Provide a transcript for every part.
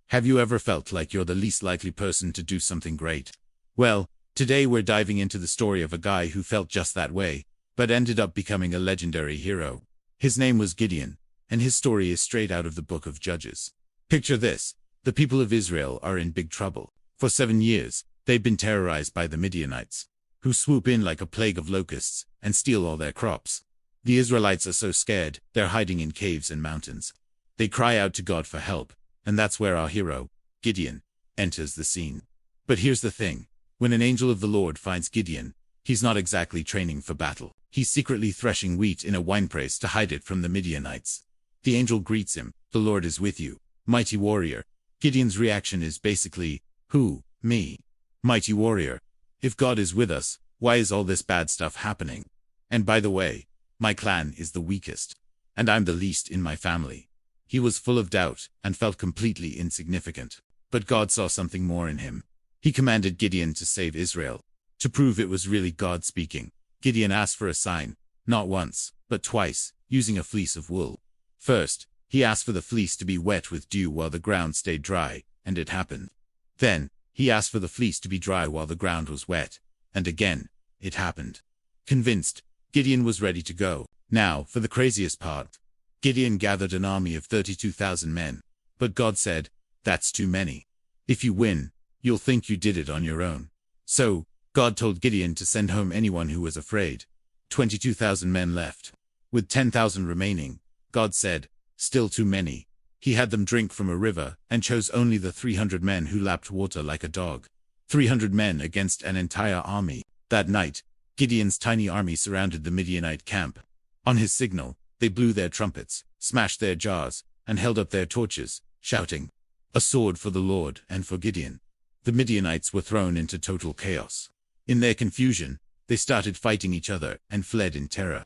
Have you ever felt like you're the least likely person to do something great? Well, today we're diving into the story of a guy who felt just that way, but ended up becoming a legendary hero. His name was Gideon, and his story is straight out of the book of Judges. Picture this: the people of Israel are in big trouble. For 7 years, they've been terrorized by the Midianites, who swoop in like a plague of locusts and steal all their crops. The Israelites are so scared, they're hiding in caves and mountains. They cry out to God for help, and that's where our hero, Gideon, enters the scene. But here's the thing: when an angel of the Lord finds Gideon, he's not exactly training for battle. He's secretly threshing wheat in a winepress to hide it from the Midianites. The angel greets him, "The Lord is with you, mighty warrior." Gideon's reaction is basically, "Who, me? Mighty warrior? If God is with us, why is all this bad stuff happening? And by the way, my clan is the weakest, and I'm the least in my family." He was full of doubt and felt completely insignificant. But God saw something more in him. He commanded Gideon to save Israel. To prove it was really God speaking, Gideon asked for a sign, not once, but twice, using a fleece of wool. First, he asked for the fleece to be wet with dew while the ground stayed dry, and it happened. Then, he asked for the fleece to be dry while the ground was wet, and again, it happened. Convinced, Gideon was ready to go. Now, for the craziest part. Gideon gathered an army of 32,000 men, but God said, "That's too many. If you win, you'll think you did it on your own." So, God told Gideon to send home anyone who was afraid. 22,000 men left. With 10,000 remaining, God said, "Still too many." He had them drink from a river, and chose only the 300 men who lapped water like a dog. 300 men against an entire army. That night, Gideon's tiny army surrounded the Midianite camp. On his signal, they blew their trumpets, smashed their jars, and held up their torches, shouting, "A sword for the Lord and for Gideon." The Midianites were thrown into total chaos. In their confusion, they started fighting each other and fled in terror.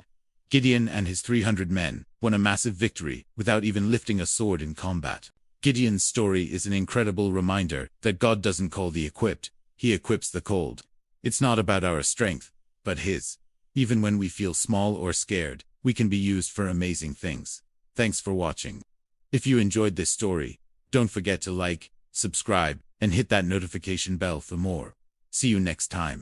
Gideon and his 300 men won a massive victory without even lifting a sword in combat. Gideon's story is an incredible reminder that God doesn't call the equipped, He equips the called. It's not about our strength, but His. Even when we feel small or scared, we can be used for amazing things. Thanks for watching. If you enjoyed this story, don't forget to like, subscribe, and hit that notification bell for more. See you next time.